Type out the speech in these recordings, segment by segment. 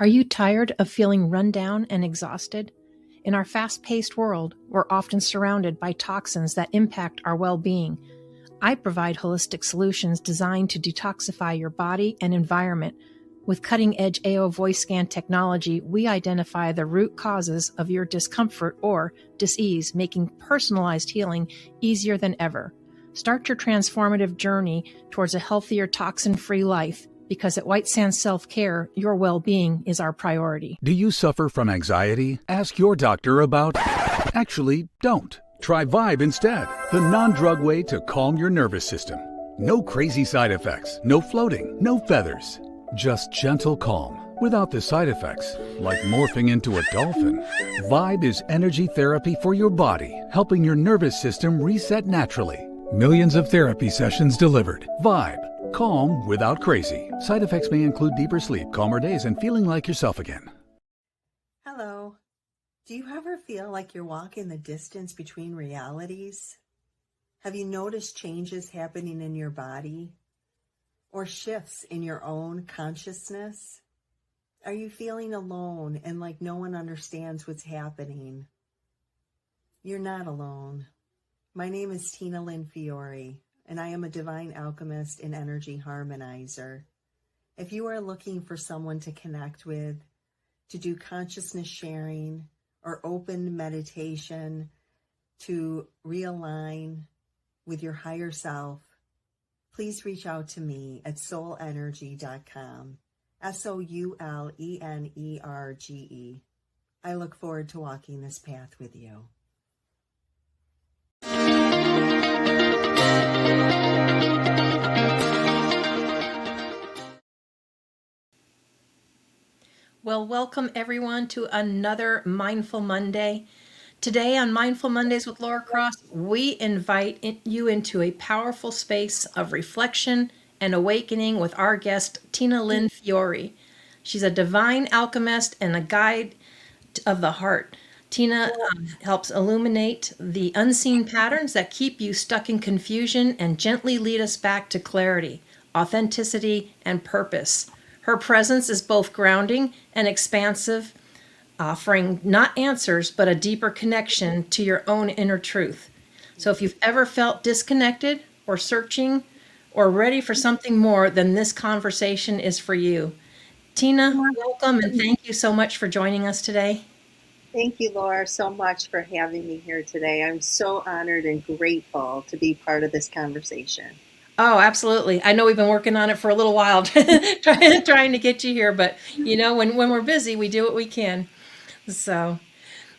Are you tired of feeling run down and exhausted? In our fast-paced world, we're often surrounded by toxins that impact our well-being. I provide holistic solutions designed to detoxify your body and environment. With cutting-edge AO voice scan technology, we identify the root causes of your discomfort or dis-ease, making personalized healing easier than ever. Start your transformative journey towards a healthier, toxin-free life, because at White Sands Self-Care, your well-being is our priority. Do you suffer from anxiety? Ask your doctor about... Actually, don't. Try Vibe instead, the non-drug way to calm your nervous system. No crazy side effects, no floating, no feathers. Just gentle calm, without the side effects, like morphing into a dolphin. Vibe is energy therapy for your body, helping your nervous system reset naturally. Millions of therapy sessions delivered. Vibe. Calm without crazy. Side effects may include deeper sleep, calmer days, and feeling like yourself again. Hello. Do you ever feel like you're walking the distance between realities? Have you noticed changes happening in your body or shifts in your own consciousness? Are you feeling alone and like no one understands what's happening? You're not alone. My name is Tina Lynn Fiori, and I am a Divine Alchemist and Energy Harmonizer. If you are looking for someone to connect with, to do consciousness sharing or open meditation, to realign with your higher self, please reach out to me at soulenergy.com, SOULENERGE. I look forward to walking this path with you. Well, welcome everyone to another Mindful Monday. Today on Mindful Mondays with Laura Cross, we invite you into a powerful space of reflection and awakening with our guest, Tina Lynn Fiori. She's a divine alchemist and a guide of the heart. Tina helps illuminate the unseen patterns that keep you stuck in confusion and gently lead us back to clarity, authenticity, and purpose. Her presence is both grounding and expansive, offering not answers, but a deeper connection to your own inner truth. So if you've ever felt disconnected or searching or ready for something more, then this conversation is for you. Tina, welcome, and thank you so much for joining us today. Thank you, Laura, so much for having me here today. I'm so honored and grateful to be part of this conversation. Oh, absolutely. I know we've been working on it for a little while, trying to get you here, but you know, when we're busy, we do what we can. So,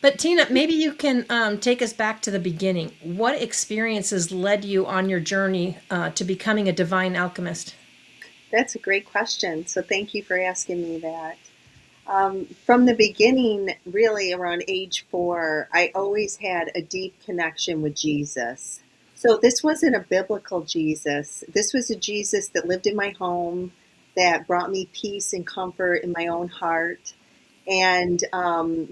but Tina, maybe you can take us back to the beginning. What experiences led you on your journey to becoming a divine alchemist? That's a great question. So thank you for asking me that. From the beginning, really around age 4, I always had a deep connection with Jesus. So this wasn't a biblical Jesus. This was a Jesus that lived in my home, that brought me peace and comfort in my own heart, and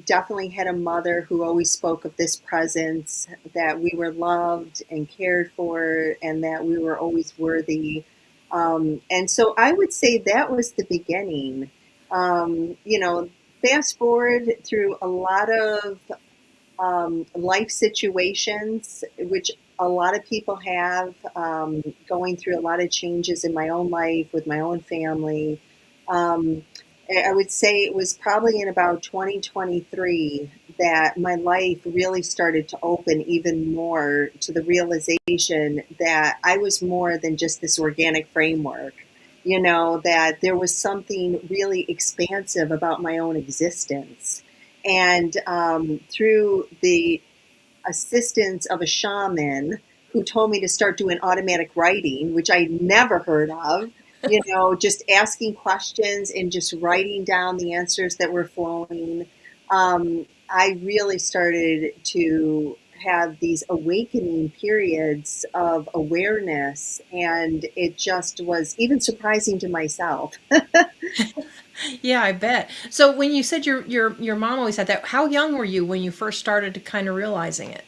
definitely had a mother who always spoke of this presence, that we were loved and cared for, and that we were always worthy. And so I would say that was the beginning. Fast forward through a lot of life situations, which a lot of people have, going through a lot of changes in my own life with my own family. I would say it was probably in about 2023 that my life really started to open even more to the realization that I was more than just this organic framework. That there was something really expansive about my own existence. And through the assistance of a shaman who told me to start doing automatic writing, which I never heard of, just asking questions and just writing down the answers that were flowing, I really started to have these awakening periods of awareness, and it just was even surprising to myself. Yeah, I bet. So when you said your mom always had that, how young were you when you first started to kind of realizing it?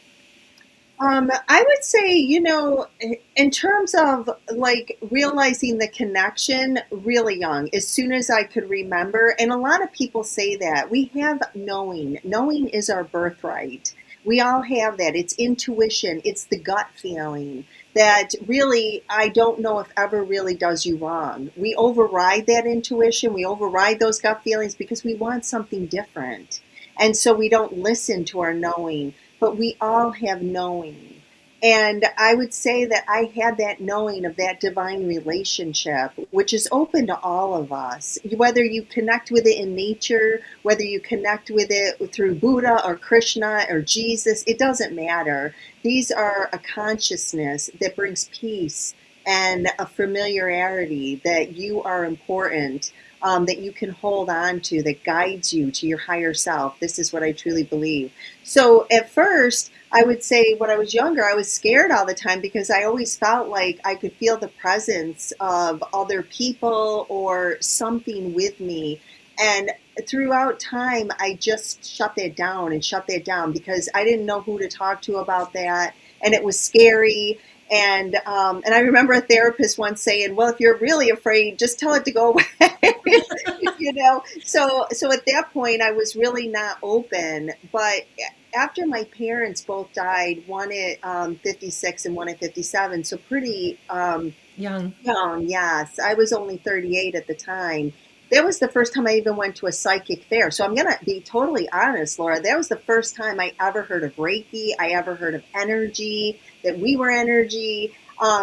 I would say, in terms of like realizing the connection really young, as soon as I could remember. And a lot of people say that we have knowing. Knowing is our birthright. We all have that. It's intuition, it's the gut feeling that really, I don't know if ever really does you wrong. We override that intuition, we override those gut feelings because we want something different. And so we don't listen to our knowing, but we all have knowing. And I would say that I had that knowing of that divine relationship, which is open to all of us. Whether you connect with it in nature, whether you connect with it through Buddha or Krishna or Jesus, it doesn't matter. These are a consciousness that brings peace and a familiarity that you are important, that you can hold on to, that guides you to your higher self. This is what I truly believe. So at first, I would say when I was younger, I was scared all the time because I always felt like I could feel the presence of other people or something with me. And throughout time, I just shut that down and shut that down because I didn't know who to talk to about that. And it was scary. And I remember a therapist once saying, "Well, if you're really afraid, just tell it to go away." So at that point, I was really not open. But after my parents both died, one at 56 and one at 57, so pretty Young. young, yes. I was only 38 at the time. That was the first time I even went to a psychic fair. So I'm going to be totally honest, Laura. That was the first time I ever heard of Reiki. I ever heard of energy, that we were energy.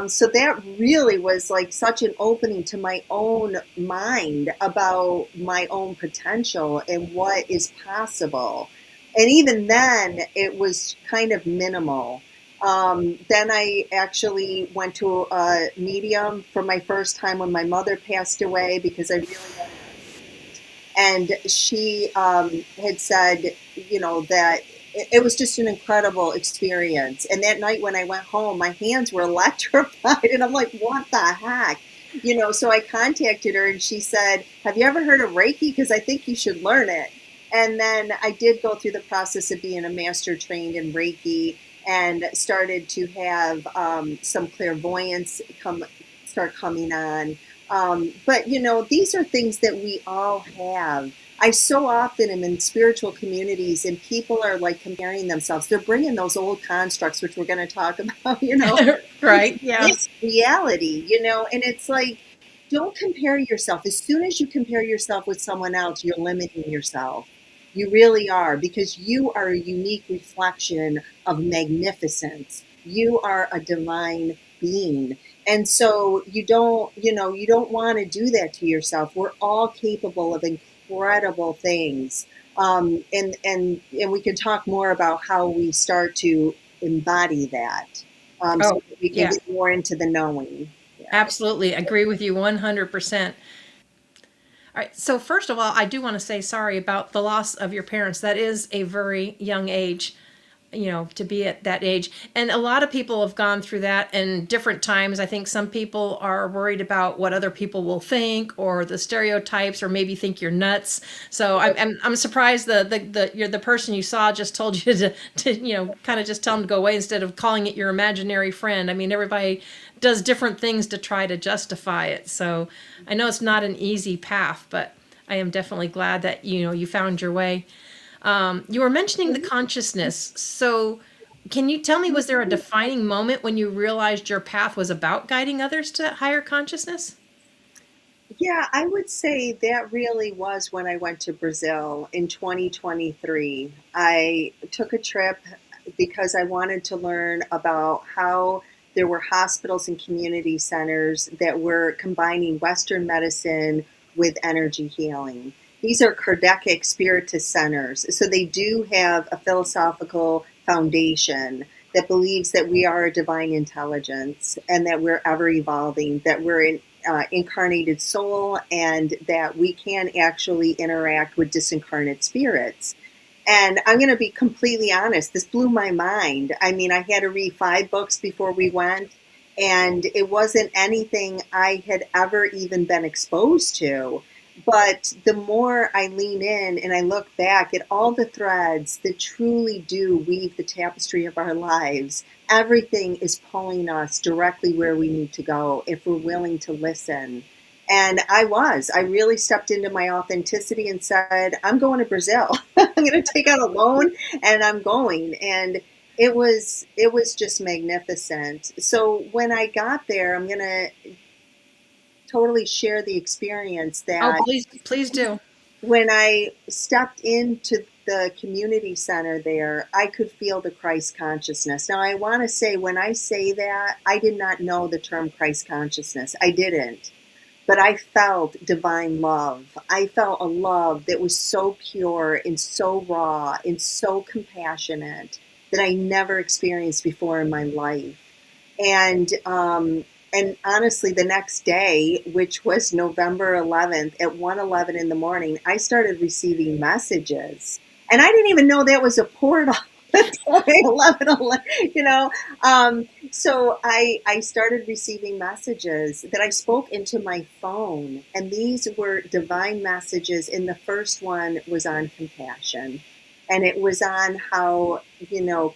So that really was like such an opening to my own mind about my own potential and what is possible. And even then, it was kind of minimal. Then I actually went to a medium for my first time when my mother passed away because I really wanted, and she had said, that it was just an incredible experience. And that night when I went home, my hands were electrified, and I'm like, what the heck? So I contacted her and she said, "Have you ever heard of Reiki? Because I think you should learn it." And then I did go through the process of being a master trained in Reiki and started to have some clairvoyance start coming on. But these are things that we all have. I so often am in spiritual communities and people are like comparing themselves. They're bringing those old constructs, which we're going to talk about, Right. Yeah. this reality, and it's like, don't compare yourself. As soon as you compare yourself with someone else, you're limiting yourself. You really are, because you are a unique reflection of magnificence. You are a divine being. And so you don't want to do that to yourself. We're all capable of incredible things. And we can talk more about how we start to embody that, so Oh, that we can yeah. get more into the knowing. Yeah. Absolutely. Agree with you 100%. All right. So, first of all, I do want to say sorry about the loss of your parents. That is a very young age, to be at that age. And a lot of people have gone through that in different times. I think some people are worried about what other people will think or the stereotypes or maybe think you're nuts. So I'm surprised the person you saw just told you to kind of just tell them to go away instead of calling it your imaginary friend. I mean, everybody does different things to try to justify it. So I know it's not an easy path, but I am definitely glad that you found your way. You were mentioning the consciousness. So, can you tell me, was there a defining moment when you realized your path was about guiding others to higher consciousness? Yeah, I would say that really was when I went to Brazil in 2023. I took a trip because I wanted to learn about how there were hospitals and community centers that were combining Western medicine with energy healing. These are Kardecic spiritist centers, so they do have a philosophical foundation that believes that we are a divine intelligence and that we're ever evolving, that we're an incarnated soul, and that we can actually interact with disincarnate spirits. And I'm going to be completely honest, this blew my mind. I mean, I had to read 5 books before we went, and it wasn't anything I had ever even been exposed to. But the more I lean in and I look back at all the threads that truly do weave the tapestry of our lives, everything is pulling us directly where we need to go if we're willing to listen. And I really stepped into my authenticity and said, I'm going to Brazil. I'm going to take out a loan and I'm going. And it was just magnificent. So when I got there, I'm going to totally share the experience Oh, that please do. when I stepped into the community center there, I could feel the Christ consciousness. Now, I want to say, when I say that, I did not know the term Christ consciousness. I didn't. But I felt divine love. I felt a love that was so pure and so raw and so compassionate that I never experienced before in my life. And honestly, the next day, which was November 11th at 1:11 in the morning, I started receiving messages, and I didn't even know that was a portal. It's only 11:11, you know. So I started receiving messages that I spoke into my phone, and these were divine messages. And the first one was on compassion, and it was on how,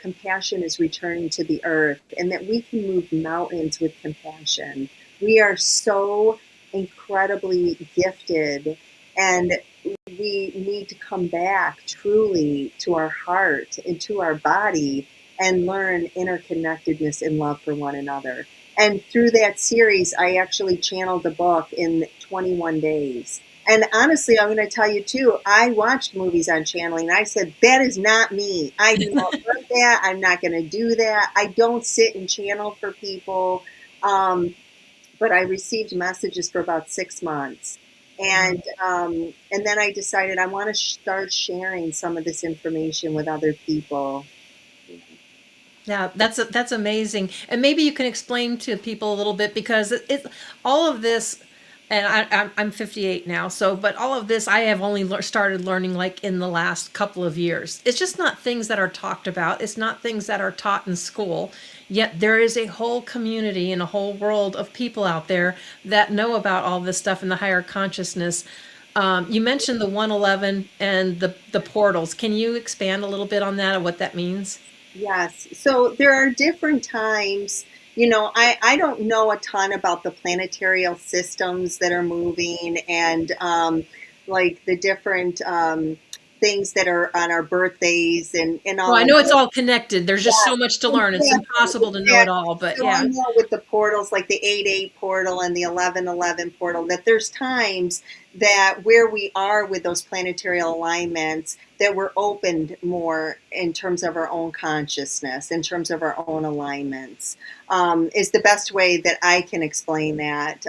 compassion is returning to the earth and that we can move mountains with compassion. We are so incredibly gifted, and we need to come back truly to our heart and to our body and learn interconnectedness and love for one another. And through that series, I actually channeled the book in 21 days. And honestly, I'm going to tell you too, I watched movies on channeling. I said, that is not me. I do not want that. I'm not going to do that. I don't sit and channel for people. But I received messages for about 6 months. And then I decided I want to start sharing some of this information with other people. Yeah, that's amazing. And maybe you can explain to people a little bit, because all of this, and I'm 58 now, so but all of this I have only started learning like in the last couple of years. It's just not things that are talked about. It's not things that are taught in school. Yet there is a whole community and a whole world of people out there that know about all this stuff in the higher consciousness. You mentioned the 111 and the portals. Can you expand a little bit on that and what that means? Yes. So there are different times. I don't know a ton about the planetary systems that are moving, and like the different things that are on our birthdays and Well, all I of know it's that. all connected. There's just so much to learn. It's Exactly, impossible to know it exactly. all, but So I yeah. know with the portals, like the 8-8 portal and the 11-11 portal, that there's times that where we are with those planetary alignments, that we're opened more in terms of our own consciousness, in terms of our own alignments, is the best way that I can explain that.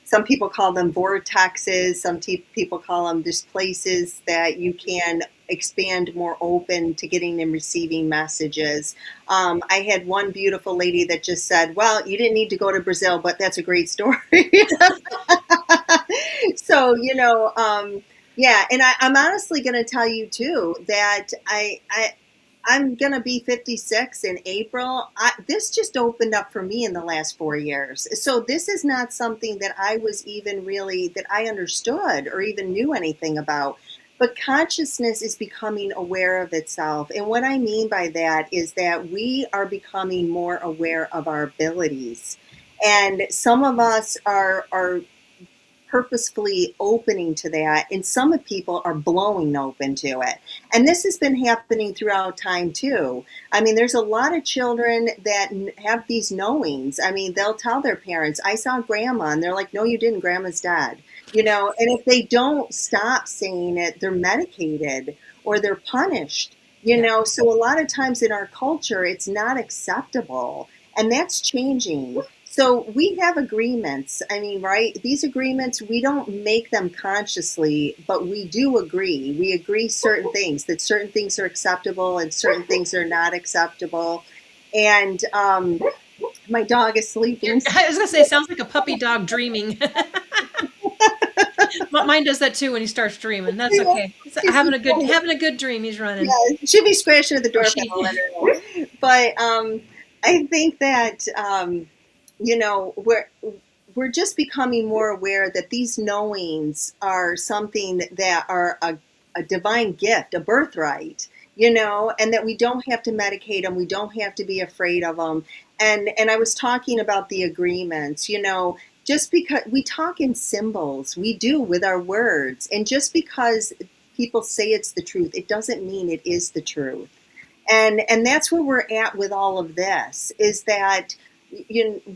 Some people call them vortexes. Some people call them just places that you can expand more open to getting and receiving messages. I had one beautiful lady that just said, well, you didn't need to go to Brazil, but that's a great story. So, yeah, and I'm honestly going to tell you too that I'm going to be 56 in April. This just opened up for me in the last 4 years. So this is not something that I was even really, that I understood or even knew anything about. But consciousness is becoming aware of itself. And what I mean by that is that we are becoming more aware of our abilities. And some of us are purposefully opening to that, and some people are blowing open to it. And this has been happening throughout time too. I mean, there's a lot of children that have these knowings. I mean, they'll tell their parents, I saw grandma, and they're like, no, you didn't, grandma's dead. And if they don't stop saying it, they're medicated or they're punished. Yeah. So a lot of times in our culture, it's not acceptable, and that's changing. So we have agreements. I mean, right? These agreements, we don't make them consciously, but we do agree. We agree that certain things are acceptable and certain things are not acceptable. And my dog is sleeping. I was gonna say, it sounds like a puppy dog dreaming. Mine does that too when he starts dreaming. That's okay. He's having a good dream. He's running. Yeah, she'll be scratching at the Or doorbell. she. Let her know. But I think that, we're we're just becoming more aware that these knowings are something that are a divine gift, a birthright, and that we don't have to medicate them. We don't have to be afraid of them. And I was talking about the agreements, just because we talk in symbols, we do with our words. And just because people say it's the truth, it doesn't mean it is the truth. And that's where we're at with all of this, is that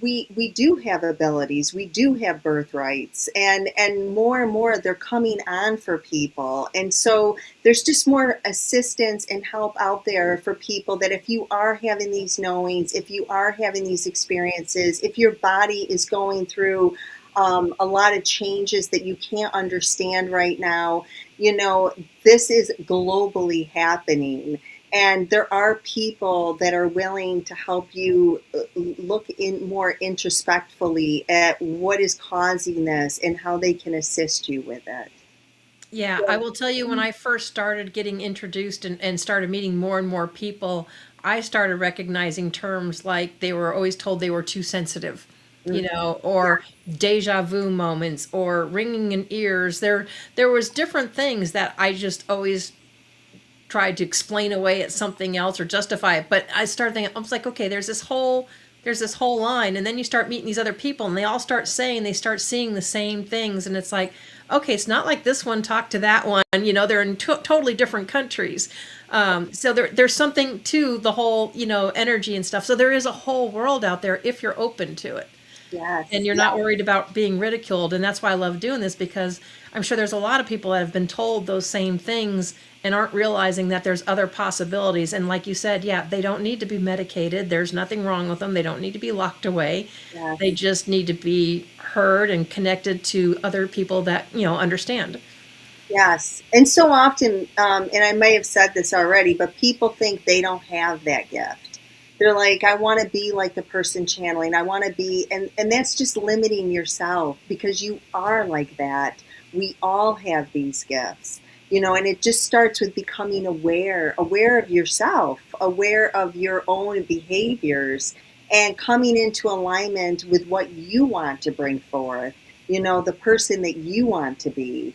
we do have abilities, we do have birthrights, and more they're coming on for people. And so there's just more assistance and help out there for people, that if you are having these knowings, if you are having these experiences, if your body is going through a lot of changes that you can't understand right now, this is globally happening. And there are people that are willing to help you look in more introspectively at what is causing this and how they can assist you with it. Yeah, I will tell you, when I first started getting introduced and started meeting more and more people, I started recognizing terms like they were always told they were too sensitive, or deja vu moments, or ringing in ears. There was different things that I just always tried to explain away at something else or justify it. But I started thinking, I was like, okay, there's this whole line. And then you start meeting these other people and they all start saying, they start seeing the same things. And it's like, okay, it's not like this one talked to that one, they're in totally different countries. So there's something to the whole, energy and stuff. So there is a whole world out there if you're open to it. Yes. And you're not worried about being ridiculed. And that's why I love doing this, because I'm sure there's a lot of people that have been told those same things and aren't realizing that there's other possibilities. And like you said, yeah, they don't need to be medicated. There's nothing wrong with them. They don't need to be locked away. Yes. They just need to be heard and connected to other people that, understand. Yes. And so often, and I may have said this already, but people think they don't have that gift. They're like, I want to be like the person channeling. I want to be, and that's just limiting yourself, because you are like that. We all have these gifts, and it just starts with becoming aware of yourself, aware of your own behaviors, and coming into alignment with what you want to bring forth, the person that you want to be.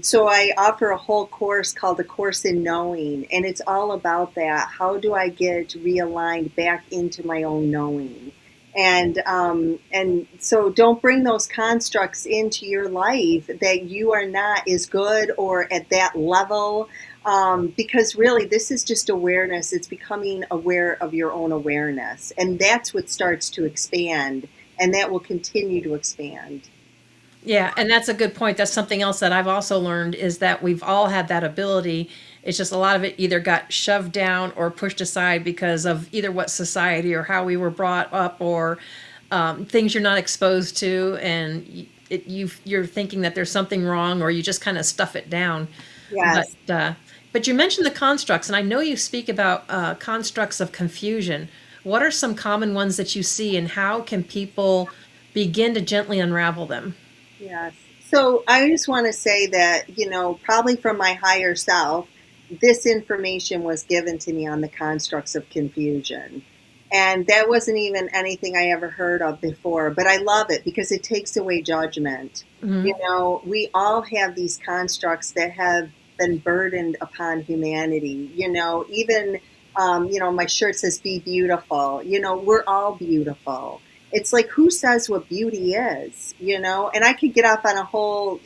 So I offer a whole course called A Course in Knowing, and it's all about that. How do I get realigned back into my own knowing? And so don't bring those constructs into your life that you are not as good or at that level, because really this is just awareness. It's becoming aware of your own awareness, and that's what starts to expand, and that will continue to expand. Yeah, and that's a good point. That's something else that I've also learned, is that we've all had that ability. It's just a lot of it either got shoved down or pushed aside because of either what society or how we were brought up, or things you're not exposed to, and you're thinking that there's something wrong, or you just kind of stuff it down. Yes. But you mentioned the constructs, and I know you speak about constructs of confusion. What are some common ones that you see, and how can people begin to gently unravel them? Yes. So I just want to say that, probably from my higher self, this information was given to me on the constructs of confusion. And that wasn't even anything I ever heard of before, but I love it because it takes away judgment. Hmm. We all have these constructs that have been burdened upon humanity, even, my shirt says be beautiful, we're all beautiful. It's like, who says what beauty is, and I could get off on a whole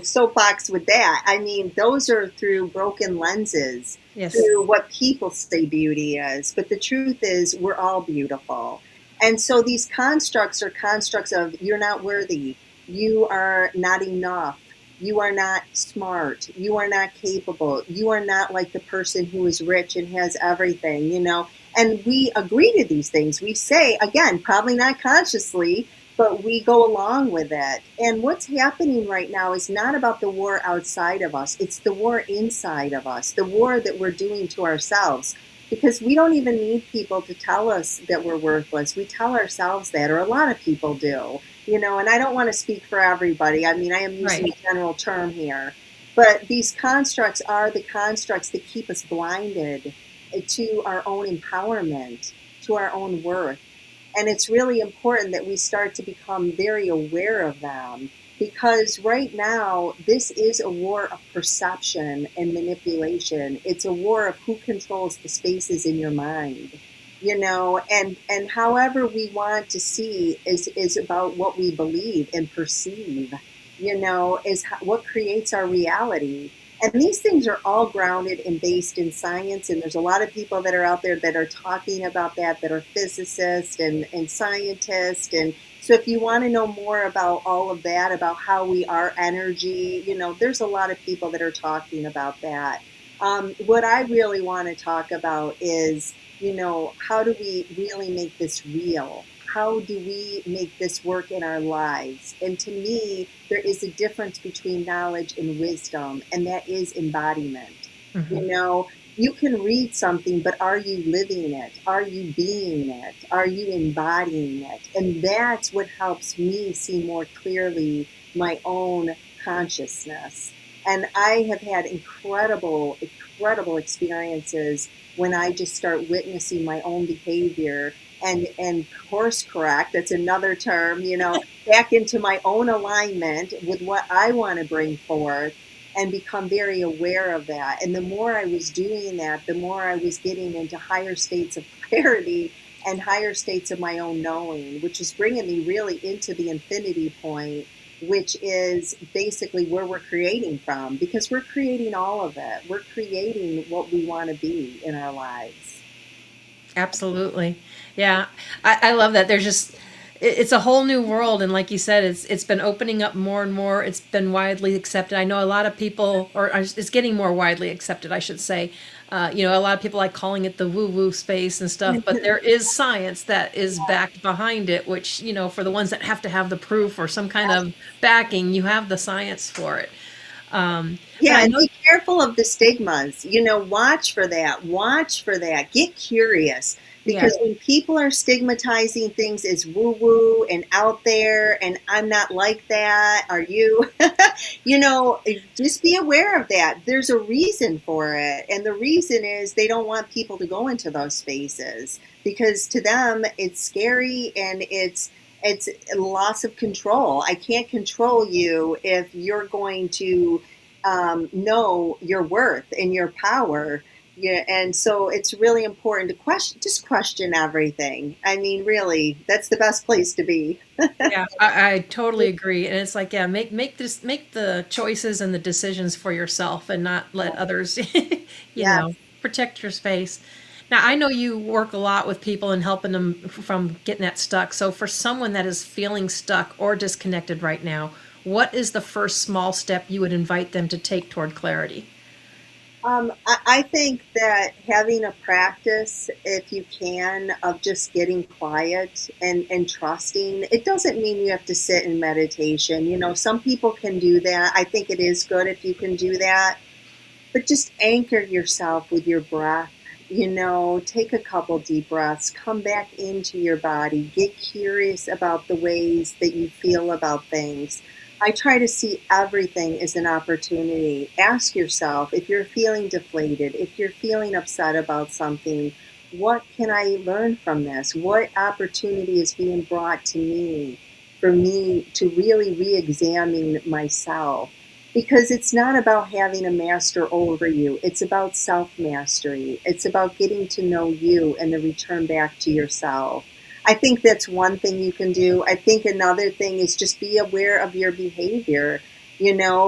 soapbox with that. I mean, those are through broken lenses, Yes. through what people say beauty is. But the truth is, we're all beautiful. And so these constructs are constructs of, you're not worthy, you are not enough, you are not smart, you are not capable, you are not like the person who is rich and has everything, And we agree to these things. We say, again, probably not consciously, but we go along with it. And what's happening right now is not about the war outside of us. It's the war inside of us, the war that we're doing to ourselves. Because we don't even need people to tell us that we're worthless. We tell ourselves that, or a lot of people do, and I don't want to speak for everybody. I mean, I am using Right. a general term here. But these constructs are the constructs that keep us blinded to our own empowerment, to our own worth. And it's really important that we start to become very aware of them, because right now, this is a war of perception and manipulation. It's a war of who controls the spaces in your mind, and however we want to see is about what we believe and perceive, is what creates our reality. And these things are all grounded and based in science. And there's a lot of people that are out there that are talking about that are physicists and scientists. And so if you want to know more about all of that, about how we are energy, there's a lot of people that are talking about that. What I really want to talk about is, how do we really make this real? How do we make this work in our lives? And to me, there is a difference between knowledge and wisdom, and that is embodiment. You can read something, but are you living it? Are you being it? Are you embodying it? And that's what helps me see more clearly my own consciousness. And I have had incredible experiences when I just start witnessing my own behavior and course correct. That's another term, back into my own alignment with what I want to bring forth, and become very aware of that. And the more I was doing that, the more I was getting into higher states of clarity and higher states of my own knowing, which is bringing me really into the infinity point, which is basically where we're creating from, because we're creating all of it. We're creating what we want to be in our lives. Absolutely. Yeah. I love that. It's a whole new world. And like you said, it's been opening up more and more. It's been widely accepted. I know a lot of people, or it's getting more widely accepted, I should say. A lot of people like calling it the woo woo space and stuff, but there is science that is backed behind it, which, for the ones that have to have the proof or some kind of backing, you have the science for it. Yeah, and be careful of the stigmas. Watch for that. Watch for that. Get curious. Because when people are stigmatizing things as woo-woo and out there, and I'm not like that, are you? Just be aware of that. There's a reason for it. And the reason is they don't want people to go into those spaces, because to them it's scary and it's loss of control. I can't control you if you're going to know your worth and your power. Yeah, and so it's really important to question everything. I mean, really, that's the best place to be. Yeah, I totally agree. And it's like, yeah, make the choices and the decisions for yourself, and not let others, Yes. protect your space. Now, I know you work a lot with people and helping them from getting that stuck. So for someone that is feeling stuck or disconnected right now, what is the first small step you would invite them to take toward clarity? I think that having a practice, if you can, of just getting quiet and trusting, it doesn't mean you have to sit in meditation. Some people can do that. I think it is good if you can do that, but just anchor yourself with your breath. Take a couple deep breaths, come back into your body, get curious about the ways that you feel about things. I try to see everything as an opportunity. Ask yourself, if you're feeling deflated, if you're feeling upset about something, what can I learn from this? What opportunity is being brought to me for me to really re-examine myself? Because it's not about having a master over you. It's about self-mastery. It's about getting to know you and the return back to yourself. I think that's one thing you can do. I think another thing is just be aware of your behavior.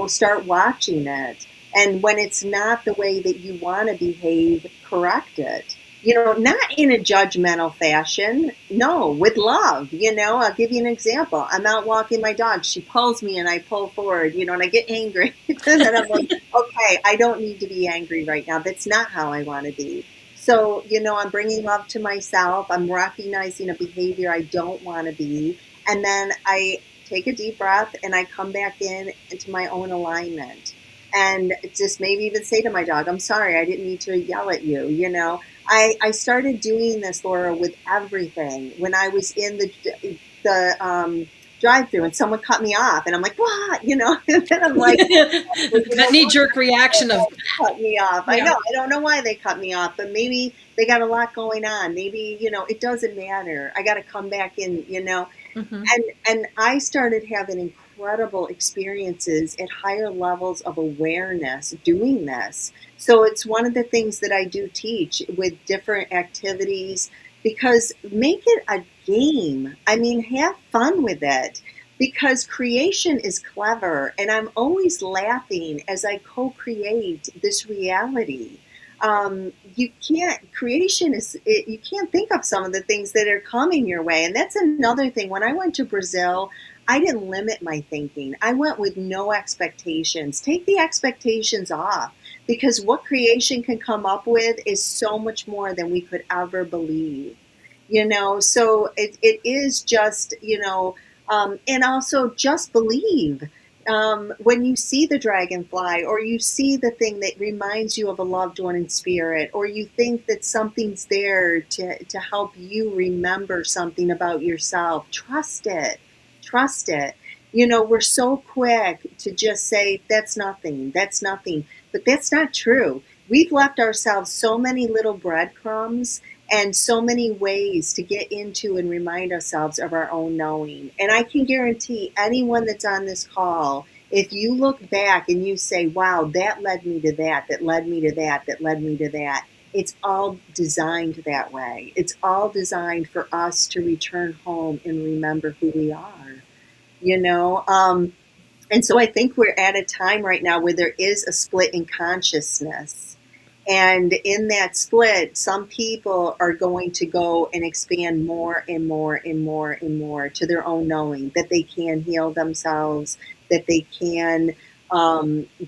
Start watching it. And when it's not the way that you want to behave, correct it. Not in a judgmental fashion. No, with love. I'll give you an example. I'm out walking my dog. She pulls me and I pull forward, and I get angry. And then I'm like, okay, I don't need to be angry right now. That's not how I want to be. So, I'm bringing love to myself. I'm recognizing a behavior I don't want to be. And then I take a deep breath and I come back into my own alignment. And just maybe even say to my dog, I'm sorry, I didn't need to yell at you. I started doing this, Laura, with everything. When I was in the drive-through and someone cut me off, and I'm like, what? And then I'm like, That knee-jerk reaction of cut me off. I know. I don't know why they cut me off, but maybe they got a lot going on. Maybe, it doesn't matter. I got to come back in, Mm-hmm. and I started having incredible experiences at higher levels of awareness doing this. So it's one of the things that I do teach with different activities, because make it a game. I mean, have fun with it, because creation is clever, and I'm always laughing as I co-create this reality. You can't creation is it, you can't think of some of the things that are coming your way, and that's another thing. When I went to Brazil, I didn't limit my thinking. I went with no expectations. Take the expectations off, because what creation can come up with is so much more than we could ever believe. So it is just, and also just believe. When you see the dragonfly, or you see the thing that reminds you of a loved one in spirit, or you think that something's there to help you remember something about yourself, trust it. Trust it. We're so quick to just say, that's nothing, that's nothing. But that's not true. We've left ourselves so many little breadcrumbs and so many ways to get into and remind ourselves of our own knowing. And I can guarantee anyone that's on this call, if you look back and you say, wow, that led me to that, that led me to that, that led me to that, it's all designed that way. It's all designed for us to return home and remember who we are, you know? And so I think we're at a time right now where there is a split in consciousness. And in that split, some people are going to go and expand more and more and more and more to their own knowing, that they can heal themselves, that they can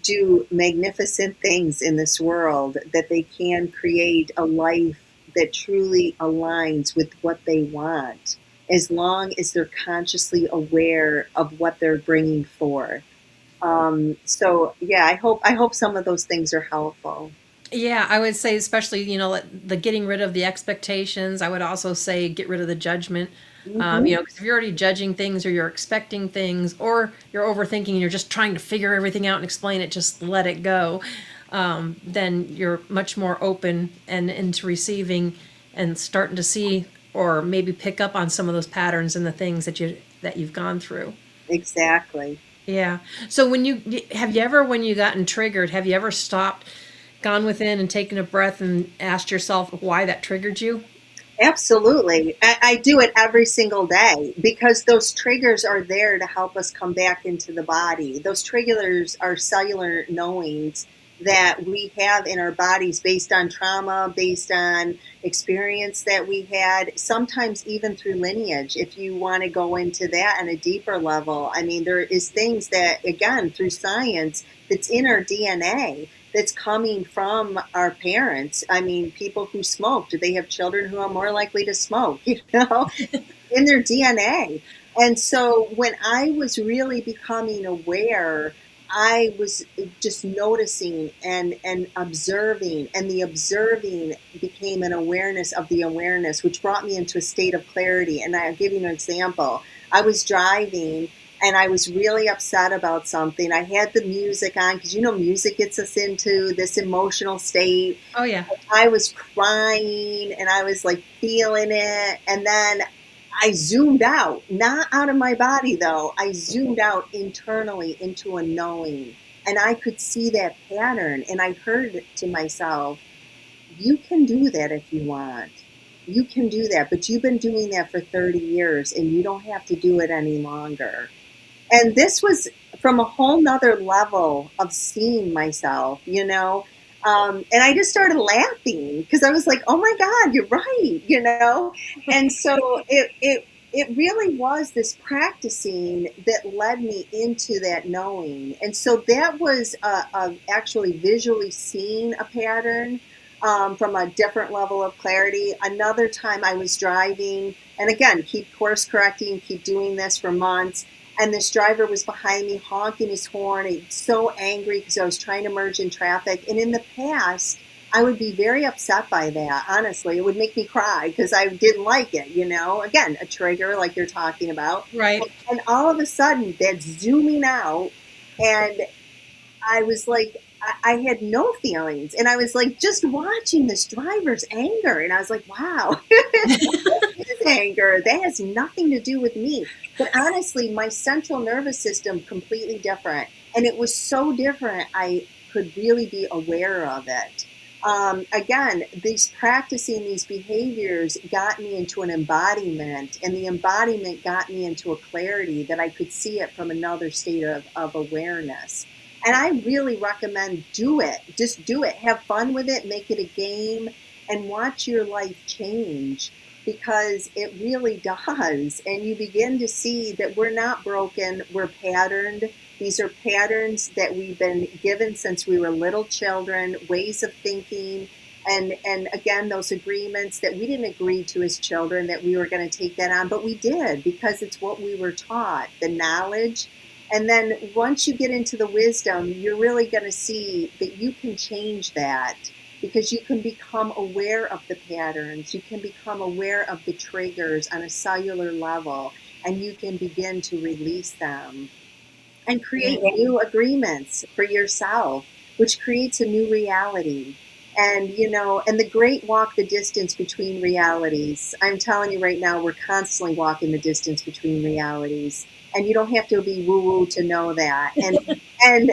do magnificent things in this world, that they can create a life that truly aligns with what they want, as long as they're consciously aware of what they're bringing forth. So yeah, I hope some of those things are helpful. Yeah, I would say, especially, the getting rid of the expectations. I would also say get rid of the judgment. Hmm. Because if you're already judging things, or you're expecting things, or you're overthinking and you're just trying to figure everything out and explain it, just let it go. Then you're much more open and into receiving, and starting to see, or maybe pick up on some of those patterns and the things that you've gone through. Exactly. Yeah. So have you ever, when you gotten triggered, have you ever stopped, gone within and taken a breath and asked yourself why that triggered you? Absolutely. I do it every single day, because those triggers are there to help us come back into the body. Those triggers are cellular knowings that we have in our bodies based on trauma, based on experience that we had, sometimes even through lineage. If you want to go into that on a deeper level, I mean, there is things that, again, through science, that's in our DNA, that's coming from our parents. I mean, people who smoked, they have children who are more likely to smoke, in their DNA. And so when I was really becoming aware, I was just noticing and observing, and the observing became an awareness of the awareness, which brought me into a state of clarity. And I'll give you an example. I was driving, and I was really upset about something. I had the music on, because music gets us into this emotional state. Oh yeah. I was crying and I was like feeling it. And then I zoomed out, not out of my body though. I zoomed out internally into a knowing. And I could see that pattern. And I heard to myself, you can do that if you want. You can do that. But you've been doing that for 30 years and you don't have to do it any longer. And this was from a whole nother level of seeing myself. And I just started laughing, because I was like, oh my God, you're right. And so it really was this practicing that led me into that knowing. And so that was actually visually seeing a pattern, from a different level of clarity. Another time I was driving, and again, keep course correcting, keep doing this for months. And this driver was behind me honking his horn. He was so angry because I was trying to merge in traffic. And in the past, I would be very upset by that. Honestly, it would make me cry because I didn't like it. Again, a trigger like you're talking about. Right. And all of a sudden, that's zooming out. And I was like, I had no feelings. And I was like, just watching this driver's anger. And I was like, wow, his anger, that has nothing to do with me. But honestly, my central nervous system completely different. And it was so different, I could really be aware of it. Again, these practicing these behaviors got me into an embodiment, and the embodiment got me into a clarity that I could see it from another state of awareness. And I really recommend do it. Just do it. Have fun with it. Make it a game and watch your life change because it really does. And you begin to see that we're not broken, we're patterned. These are patterns that we've been given since we were little children, ways of thinking. And again, those agreements that we didn't agree to as children that we were going to take that on, but we did because it's what we were taught, the knowledge. And then once you get into the wisdom, you're really going to see that you can change that because you can become aware of the patterns. You can become aware of the triggers on a cellular level, and you can begin to release them and create new agreements for yourself, which creates a new reality. And, and the great walk the distance between realities. I'm telling you right now, we're constantly walking the distance between realities. And you don't have to be woo-woo to know that. And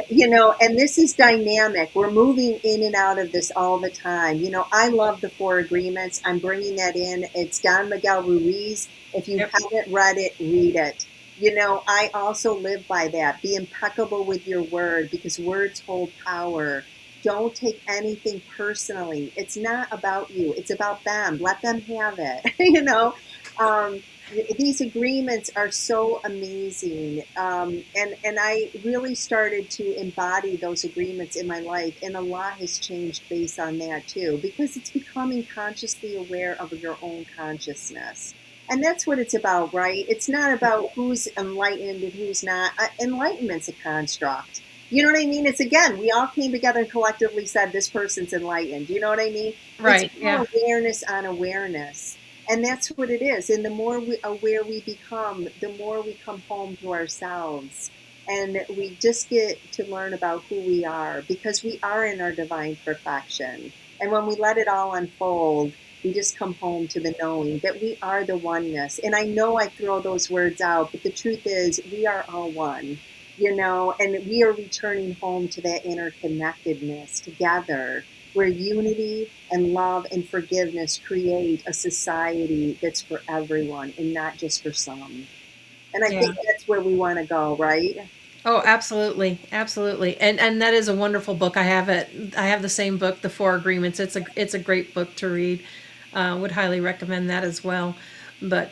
this is dynamic. We're moving in and out of this all the time. I love the Four Agreements. I'm bringing that in. It's Don Miguel Ruiz. If you haven't read it, read it. I also live by that. Be impeccable with your word because words hold power. Don't take anything personally. It's not about you. It's about them. Let them have it. These agreements are so amazing. And I really started to embody those agreements in my life. And a lot has changed based on that too, because it's becoming consciously aware of your own consciousness. And that's what it's about, right? It's not about who's enlightened and who's not. Enlightenment's a construct. You know what I mean? It's again, we all came together and collectively said this person's enlightened. You know what I mean? Right. It's more awareness on awareness. And that's what it is. And the more aware we become, the more we come home to ourselves. And we just get to learn about who we are because we are in our divine perfection. And when we let it all unfold, we just come home to the knowing that we are the oneness. And I know I throw those words out, but the truth is we are all one, and we are returning home to that interconnectedness together where unity and love and forgiveness create a society that's for everyone and not just for some. And I think that's where we want to go, right? Oh, absolutely, absolutely, and that is a wonderful book. I have it. I have the same book, The Four Agreements. It's a great book to read. Would highly recommend that as well. But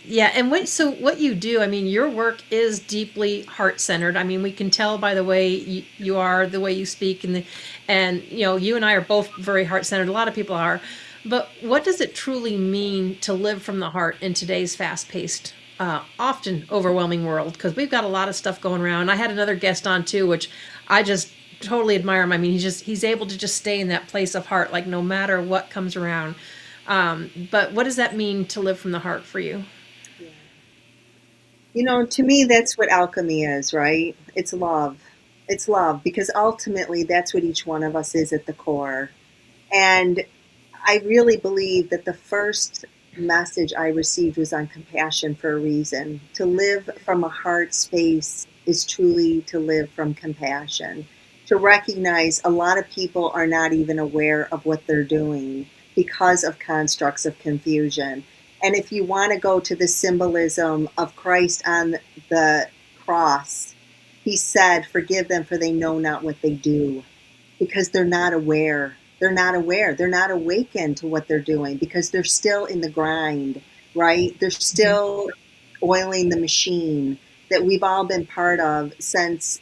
yeah, and what you do, I mean, your work is deeply heart centered. I mean, we can tell by the way you are, the way you speak, and you and I are both very heart centered. A lot of people are, but what does it truly mean to live from the heart in today's fast paced, often overwhelming world? Because we've got a lot of stuff going around. I had another guest on too, which I just totally admire him. I mean, he's able to just stay in that place of heart, like no matter what comes around. But what does that mean to live from the heart for you? To me, that's what alchemy is, right? It's love. It's love because ultimately that's what each one of us is at the core. And I really believe that the first message I received was on compassion for a reason. To live from a heart space is truly to live from compassion. To recognize a lot of people are not even aware of what they're doing because of constructs of confusion. And if you want to go to the symbolism of Christ on the cross, he said, forgive them for they know not what they do, because they're not aware. They're not aware. They're not awakened to what they're doing because they're still in the grind, right? They're still oiling the machine that we've all been part of since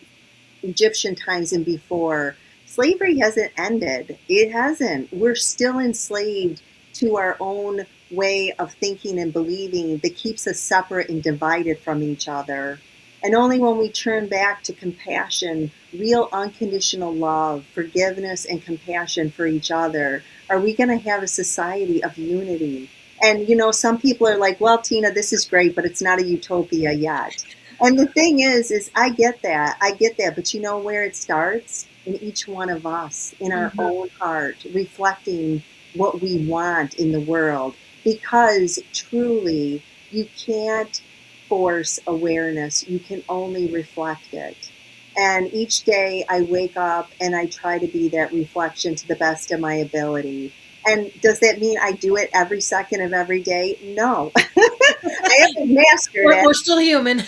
Egyptian times and before. Slavery hasn't ended. It hasn't. We're still enslaved to our own way of thinking and believing that keeps us separate and divided from each other. And only when we turn back to compassion, real unconditional love, forgiveness, and compassion for each other, are we going to have a society of unity. And, some people are like, well, Tina, this is great, but it's not a utopia yet. And the thing is I get that. But you know where it starts? in each one of us, in our own heart, reflecting what we want in the world. Because truly, you can't force awareness, you can only reflect it. And each day I wake up and I try to be that reflection to the best of my ability. And does that mean I do it every second of every day? No. I haven't mastered it. We're still human.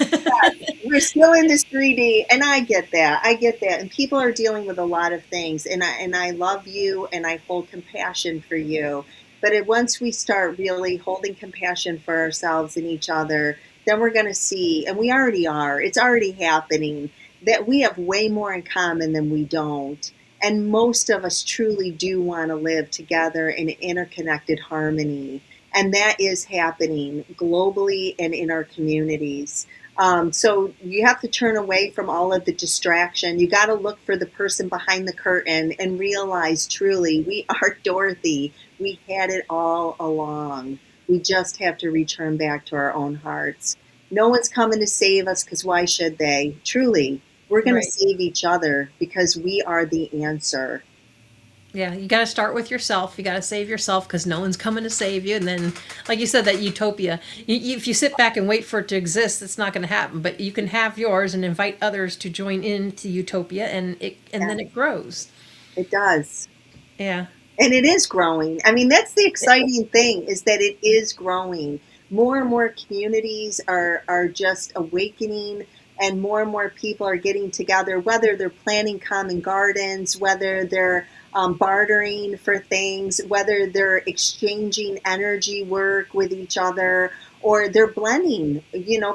We're still in this 3D, and I get that. I get that. And people are dealing with a lot of things, and I love you, and I hold compassion for you. But once we start really holding compassion for ourselves and each other, then we're going to see, and we already are. It's already happening that we have way more in common than we don't. And most of us truly do want to live together in interconnected harmony. And that is happening globally and in our communities. So you have to turn away from all of the distraction. You got to look for the person behind the curtain and realize truly we are Dorothy. We had it all along. We just have to return back to our own hearts. No one's coming to save us because why should they? Truly, we're going to Right. save each other because we are the answer. Yeah, you got to start with yourself. You got to save yourself because no one's coming to save you. And then, like you said, that utopia. If you sit back and wait for it to exist, it's not going to happen. But you can have yours and invite others to join into utopia, and Yeah, then it grows. it does. Yeah. And it is growing. I mean, that's the exciting thing is that it is growing. More and more communities are just awakening, and more people are getting together, whether they're planting common gardens, whether they're bartering for things, whether they're exchanging energy work with each other, or they're blending,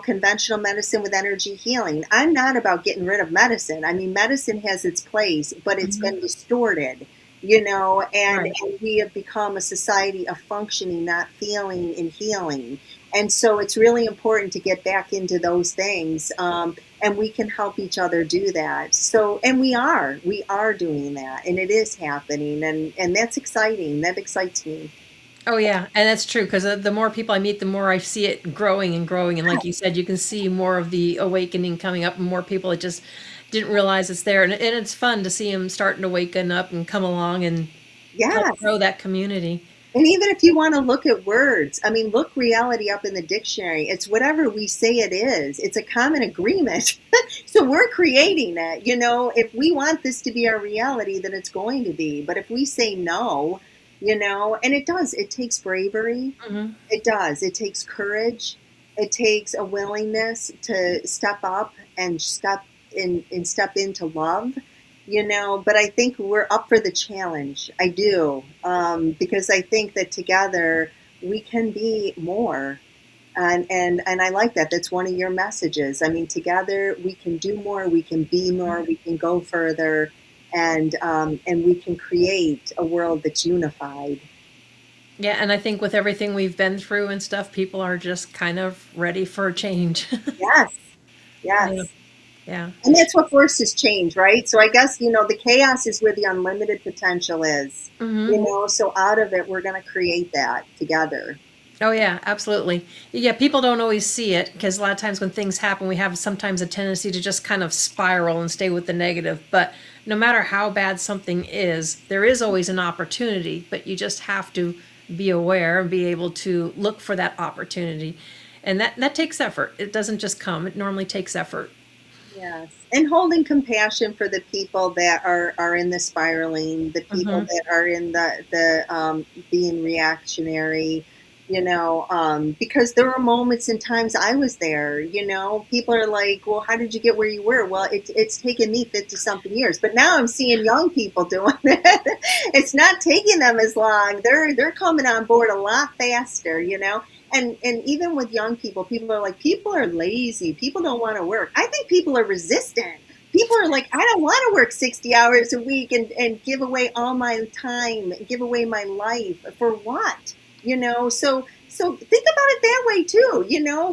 conventional medicine with energy healing. I'm not about getting rid of medicine. I mean, medicine has its place, but it's Hmm. been distorted, Right. and we have become a society of functioning, not feeling and healing. And so it's really important to get back into those things. And we can help each other do that. So, and we are doing that, and it is happening. And that's exciting. That excites me. Oh yeah, and that's true because the more people I meet, the more I see it growing and growing. And like you said, you can see more of the awakening coming up, and more people that just didn't realize it's there. And it's fun to see them starting to waken up and come along and help Yes. grow that community. And even if you want to look at words, I mean, look reality up in the dictionary. It's whatever we say it is. It's a common agreement. So we're creating it. If we want this to be our reality, then it's going to be. But if we say no, and it does, it takes bravery. Hmm. It does. It takes courage. It takes a willingness to step up and step into love, but I think we're up for the challenge. I do, because I think that together we can be more. And I like that. That's one of your messages. I mean, together we can do more, we can be more, we can go further, and we can create a world that's unified. Yeah, and I think with everything we've been through and stuff, people are just kind of ready for a change. Yes, Yeah, yes. yeah. And that's what forces change, right? So I guess, the chaos is where the unlimited potential is, Hmm. so out of it, we're going to create that together. Oh yeah, absolutely. Yeah, people don't always see it because a lot of times when things happen, we have sometimes a tendency to just kind of spiral and stay with the negative. But no matter how bad something is, there is always an opportunity, but you just have to be aware and be able to look for that opportunity. And that takes effort. It doesn't just come. It normally takes effort. Yes. And holding compassion for the people that are in the spiraling, the people Hmm. that are in the being reactionary, because there were moments and times I was there, people are like, well, how did you get where you were? Well, it's taken me 50 something years, but now I'm seeing young people doing it. It's not taking them as long. They're coming on board a lot faster, and even with young people are like, people are lazy, people don't want to work. I think people are resistant. People are like, I don't want to work 60 hours a week and give away all my time, give away my life for what? So think about it that way too.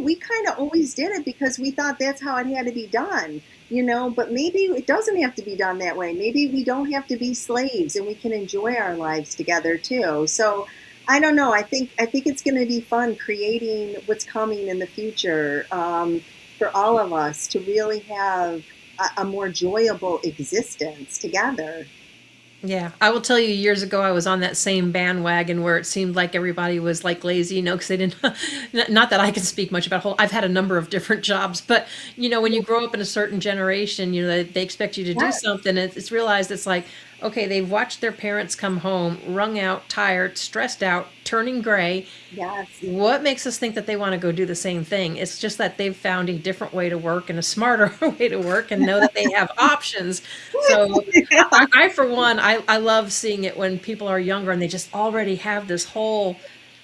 We kind of always did it because we thought that's how it had to be done. But maybe it doesn't have to be done that way. Maybe we don't have to be slaves and we can enjoy our lives together too. So I don't know. I think it's going to be fun creating what's coming in the future, for all of us to really have a more enjoyable existence together. Yeah, I will tell you, years ago, I was on that same bandwagon where it seemed like everybody was like lazy, because they didn't, not that I can speak much about whole, I've had a number of different jobs, but when you grow up in a certain generation, they expect you to do Yes, something. It's realized it's like, okay, they've watched their parents come home, wrung out, tired, stressed out, turning gray. yes. What makes us think that they want to go do the same thing? It's just that they've found a different way to work and a smarter way to work and know that they have options. So Yeah. for one, I love seeing it when people are younger and they just already have this whole,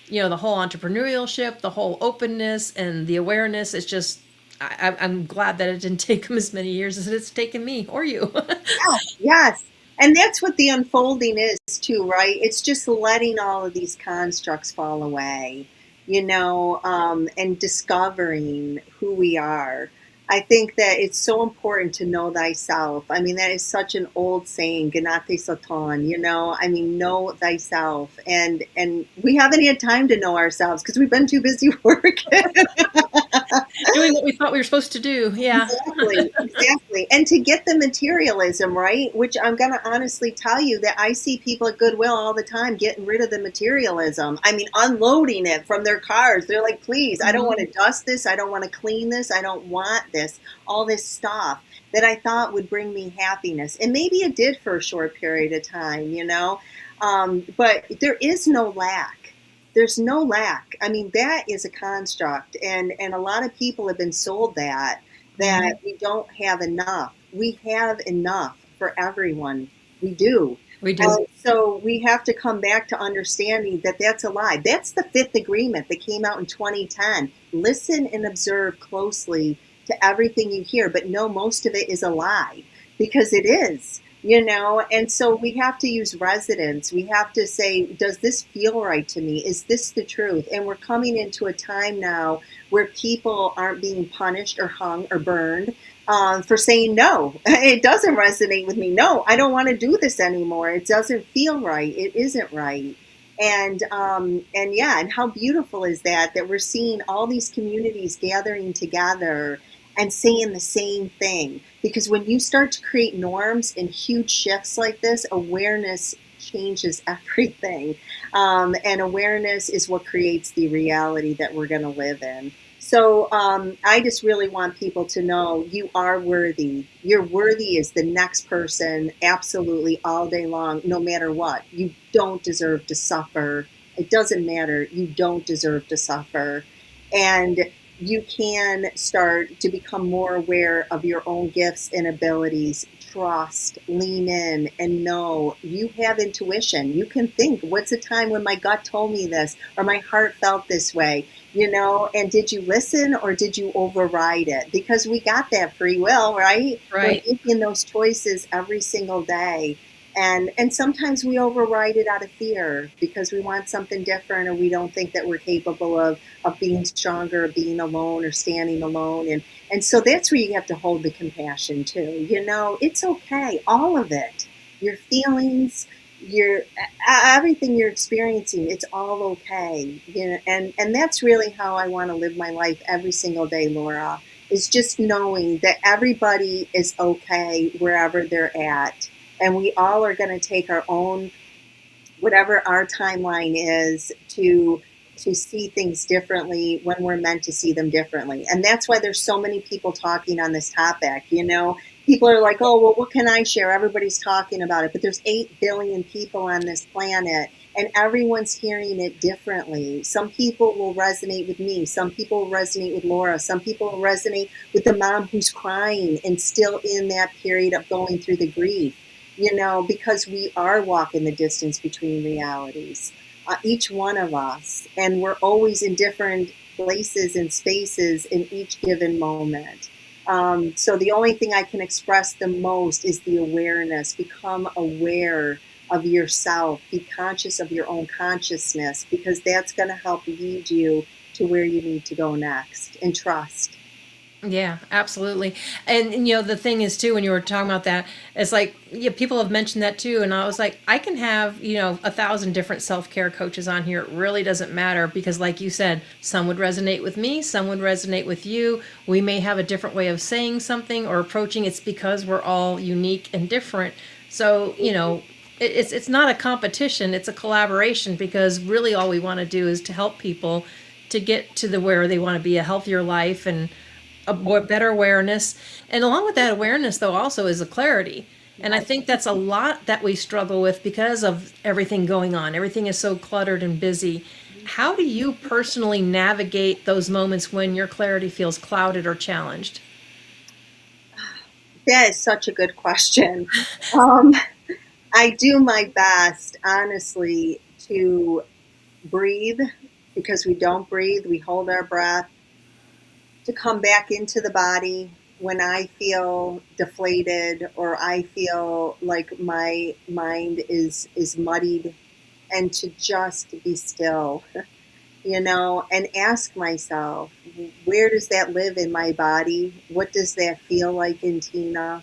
the whole entrepreneurship, the whole openness and the awareness. It's just, I'm glad that it didn't take them as many years as it's taken me or you. Yes, yes. And that's what the unfolding is too, right? It's just letting all of these constructs fall away, and discovering who we are. I think that it's so important to know thyself. I mean, that is such an old saying, Ganate Satan, I mean, know thyself. And we haven't had time to know ourselves because we've been too busy working. Doing what we thought we were supposed to do. Yeah. Exactly, exactly. And to get the materialism, right? Which I'm going to honestly tell you that I see people at Goodwill all the time getting rid of the materialism. I mean, unloading it from their cars. They're like, please, I don't want to dust this. I don't want to clean this. I don't want this, all this stuff that I thought would bring me happiness. And maybe it did for a short period of time. But there is no lack. There's no lack. I mean, that is a construct, and a lot of people have been sold that we don't have enough. We have enough for everyone. We do. We do. So we have to come back to understanding that that's a lie. That's the fifth agreement that came out in 2010. Listen and observe closely to everything you hear, but no, most of it is a lie because it is. And so we have to use resonance. We have to say, does this feel right to me? Is this the truth? And we're coming into a time now where people aren't being punished or hung or burned for saying no. It doesn't resonate with me. No, I don't want to do this anymore. It doesn't feel right. It isn't right. And yeah, and how beautiful is that we're seeing all these communities gathering together and saying the same thing. Because when you start to create norms and huge shifts like this, awareness changes everything. And awareness is what creates the reality that we're going to live in. So I just really want people to know you are worthy. You're worthy as the next person, absolutely all day long, no matter what. You don't deserve to suffer. It doesn't matter. You don't deserve to suffer. And you can start to become more aware of your own gifts and abilities. Trust, lean in, and know you have intuition. You can think, what's a time when my gut told me this or my heart felt this way? And did you listen or did you override it? Because we got that free will, right? Right. We're making those choices every single day. And sometimes we override it out of fear because we want something different, or we don't think that we're capable of being stronger, being alone, or standing alone. And so that's where you have to hold the compassion too. It's okay, all of it. Your feelings, your everything you're experiencing, it's all okay. And that's really how I want to live my life every single day, Laura, is just knowing that everybody is okay wherever they're at. And we all are going to take our own, whatever our timeline is, to see things differently when we're meant to see them differently. And that's why there's so many people talking on this topic. People are like, oh, well, what can I share? Everybody's talking about it. But there's 8 billion people on this planet, and everyone's hearing it differently. Some people will resonate with me. Some people will resonate with Laura. Some people will resonate with the mom who's crying and still in that period of going through the grief. Because we are walking the distance between realities, each one of us, and we're always in different places and spaces in each given moment. So the only thing I can express the most is the awareness. Become aware of yourself. Be conscious of your own consciousness, because that's going to help lead you to where you need to go next. And trust. Yeah, absolutely. And you know, the thing is too, when you were talking about that, it's like, yeah, people have mentioned that too. And I was like, I can have, you know, 1,000 different self-care coaches on here. It really doesn't matter because like you said, some would resonate with me, some would resonate with you. We may have a different way of saying something or approaching. It's because we're all unique and different. So, you know, it's not a competition, it's a collaboration because really all we want to do is to help people to get to the where they want to be, a healthier life and a better awareness. And along with that awareness, though, also is a clarity. And I think that's a lot that we struggle with because of everything going on. Everything is so cluttered and busy. How do you personally navigate those moments when your clarity feels clouded or challenged? That is such a good question. Um, I do my best, honestly, to breathe because we don't breathe. We hold our breath, to come back into the body when I feel deflated or I feel like my mind is muddied, and to just be still, and ask myself, where does that live in my body? What does that feel like in Tina?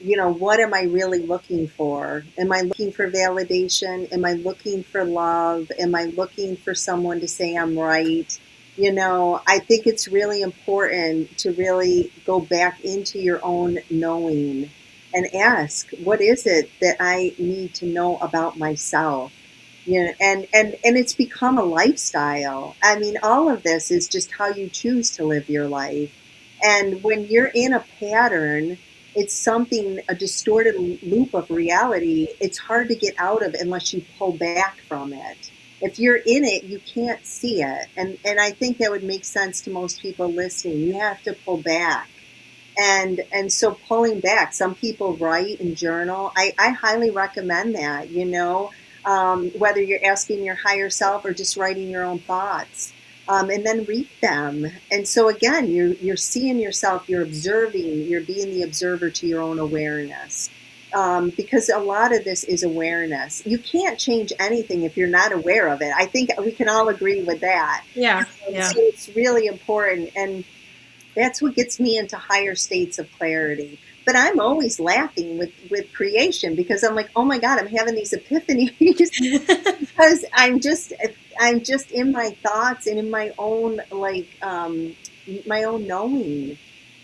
What am I really looking for? Am I looking for validation? Am I looking for love? Am I looking for someone to say I'm right? I think it's really important to really go back into your own knowing and ask, what is it that I need to know about myself? And it's become a lifestyle. I mean, all of this is just how you choose to live your life. And when you're in a pattern, it's something, a distorted loop of reality. It's hard to get out of unless you pull back from it. If you're in it, you can't see it. And I think that would make sense to most people listening. You have to pull back. And so pulling back, some people write and journal. I highly recommend that, whether you're asking your higher self or just writing your own thoughts. And then read them. And so again, you're seeing yourself, you're observing, you're being the observer to your own awareness. Because a lot of this is awareness. You can't change anything if you're not aware of it. I think we can all agree with that. Yeah, And yeah. so it's really important. And that's what gets me into higher states of clarity. But I'm always laughing with creation because I'm like, oh my God, I'm having these epiphanies because I'm just in my thoughts and in my own my own knowing.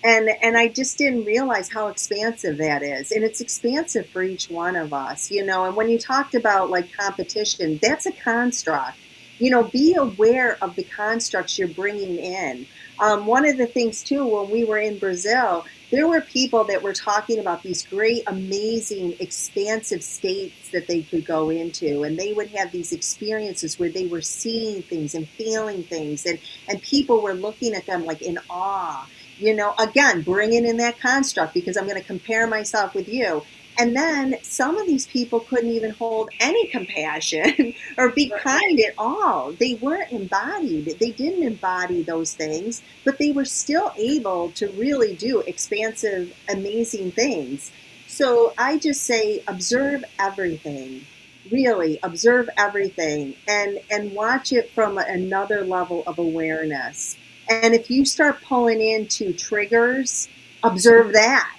And I just didn't realize how expansive that is. And it's expansive for each one of us, and when you talked about like competition, that's a construct. Be aware of the constructs you're bringing in. One of the things too, when we were in Brazil, there were people that were talking about these great, amazing, expansive states that they could go into. And they would have these experiences where they were seeing things and feeling things. And people were looking at them like in awe. Again, bringing in that construct because I'm going to compare myself with you. And then some of these people couldn't even hold any compassion or be kind at all. They weren't embodied. They didn't embody those things, but they were still able to really do expansive, amazing things. So I just say, observe everything. Really observe everything and watch it from another level of awareness. And if you start pulling into triggers, observe that,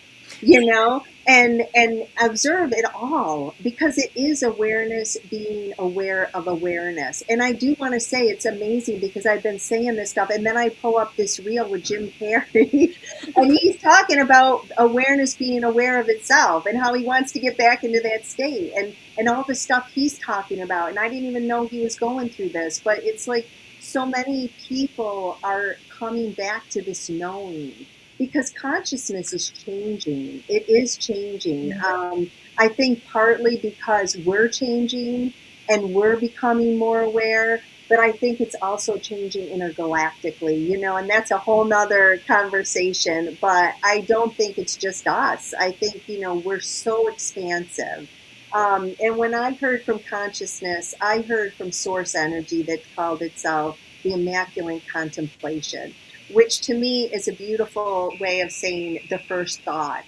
and observe it all because it is awareness being aware of awareness. And I do want to say it's amazing because I've been saying this stuff and then I pull up this reel with Jim Carrey and he's talking about awareness being aware of itself and how he wants to get back into that state and all the stuff he's talking about. And I didn't even know he was going through this, but it's like so many people are coming back to this knowing because consciousness is changing. It is changing. I think partly because we're changing and we're becoming more aware, but I think it's also changing intergalactically, and that's a whole nother conversation. But I don't think it's just us. I think, we're so expansive. And when I heard from consciousness, I heard from source energy that called itself the Immaculate Contemplation, which to me is a beautiful way of saying the first thought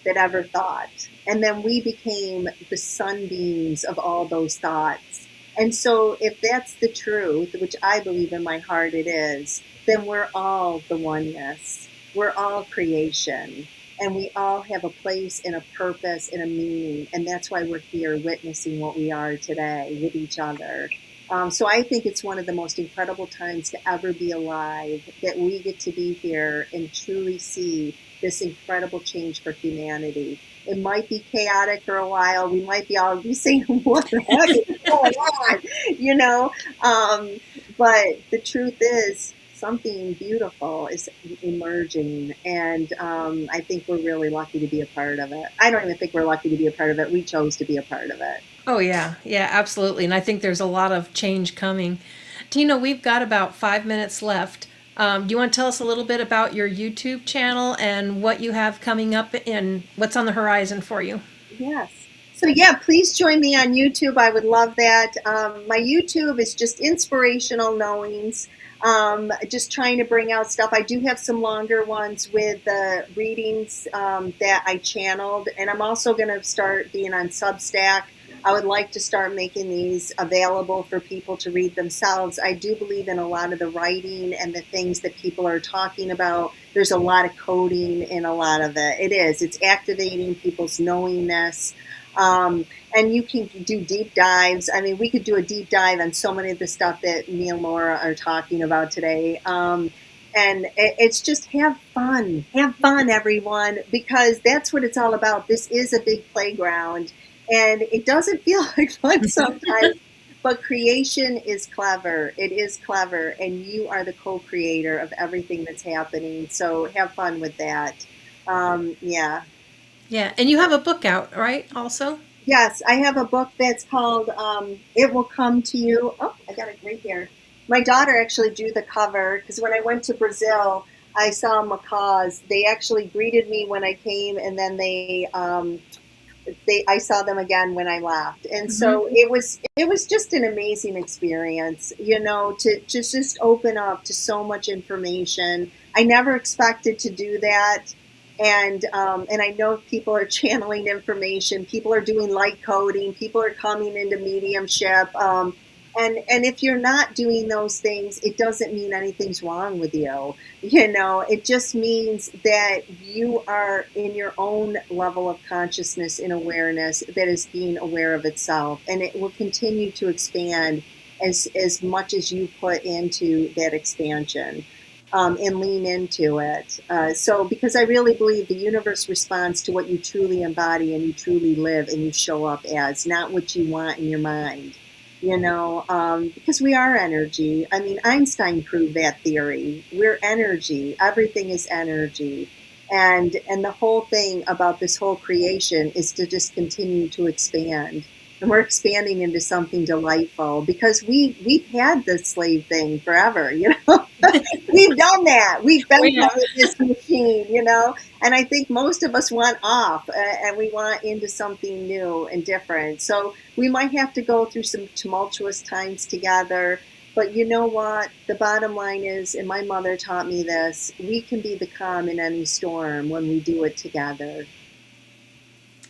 that ever thought. And then we became the sunbeams of all those thoughts. And so if that's the truth, which I believe in my heart it is, then we're all the oneness. We're all creation, and we all have a place and a purpose and a meaning. And that's why we're here witnessing what we are today with each other. So I think it's one of the most incredible times to ever be alive, that we get to be here and truly see this incredible change for humanity. It might be chaotic for a while. We might be all be saying, "What the heck is going on?" You know. Um, but the truth is, something beautiful is emerging, and I think we're really lucky to be a part of it. I don't even think we're lucky to be a part of it. We chose to be a part of it. Oh, yeah. Yeah, absolutely. And I think there's a lot of change coming. Tina, we've got about 5 minutes left. Do you want to tell us a little bit about your YouTube channel and what you have coming up and what's on the horizon for you? Yes. So yeah, please join me on YouTube. I would love that. My YouTube is just inspirational knowings. Just trying to bring out stuff. I do have some longer ones with the readings that I channeled, and I'm also going to start being on Substack. I would like to start making these available for people to read themselves. I do believe in a lot of the writing and the things that people are talking about. There's a lot of coding in a lot of it. It's activating people's knowingness. And you can do deep dives. I mean, we could do a deep dive on so many of the stuff that me and Laura are talking about today. And it's just have fun, everyone, because that's what it's all about. This is a big playground, and it doesn't feel like fun sometimes, but creation is clever. It is clever, and you are the co-creator of everything that's happening. So have fun with that. Yeah. Yeah. And you have a book out, right? Also? Yes, I have a book that's called It Will Come to You. Oh, I got it right here. My daughter actually drew the cover because when I went to Brazil, I saw macaws. They actually greeted me when I came, and then I saw them again when I left. And Mm-hmm. so it was just an amazing experience, to just open up to so much information. I never expected to do that. And I know people are channeling information. People are doing light coding. People are coming into mediumship. And if you're not doing those things, it doesn't mean anything's wrong with you. It just means that you are in your own level of consciousness and awareness that is being aware of itself. And it will continue to expand as much as you put into that expansion. And lean into it. So, because I really believe the universe responds to what you truly embody and you truly live and you show up as, not what you want in your mind. Because we are energy. I mean, Einstein proved that theory. We're energy. Everything is energy. And the whole thing about this whole creation is to just continue to expand. And we're expanding into something delightful because we've had the slave thing forever, We've done that. We've Oh, been yeah. part of this machine. And I think most of us want off and we want into something new and different. So we might have to go through some tumultuous times together. But you know what? The bottom line is, and my mother taught me this, we can be the calm in any storm when we do it together.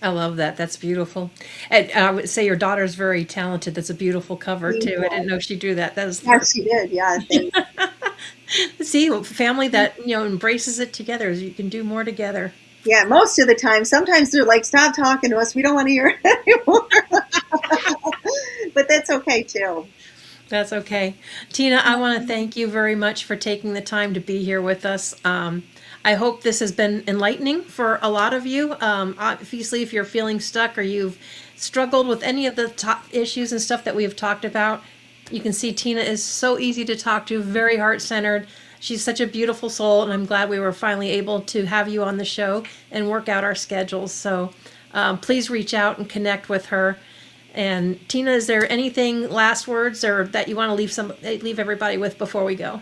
I love that. That's beautiful. And I would say your daughter's very talented. That's a beautiful cover Thank too. I didn't you. know she drew that. That was Yes, she did. Yeah, thank see a family that embraces it together. You can do more together. Yeah, most of the time. Sometimes they're like, stop talking to us. We don't want to hear it anymore. But that's okay too. That's okay. Tina, I want to thank you very much for taking the time to be here with us. I hope this has been enlightening for a lot of you. Obviously, if you're feeling stuck or you've struggled with any of the top issues and stuff that we have talked about, you can see Tina is so easy to talk to, very heart centered. She's such a beautiful soul, and I'm glad we were finally able to have you on the show and work out our schedules. So please reach out and connect with her. And Tina, is there anything last words or that you want to leave everybody with before we go?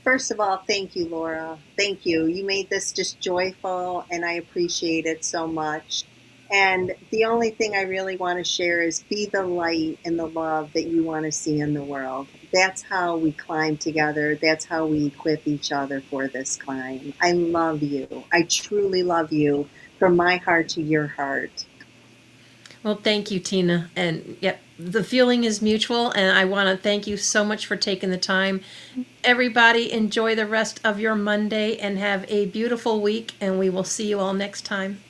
First of all, thank you, Laura. Thank you. You made this just joyful, and I appreciate it so much. And the only thing I really want to share is be the light and the love that you want to see in the world. That's how we climb together. That's how we equip each other for this climb. I love you. I truly love you from my heart to your heart. Well, thank you, Tina. And yep, the feeling is mutual, and I want to thank you so much for taking the time. Everybody, enjoy the rest of your Monday and have a beautiful week, and we will see you all next time.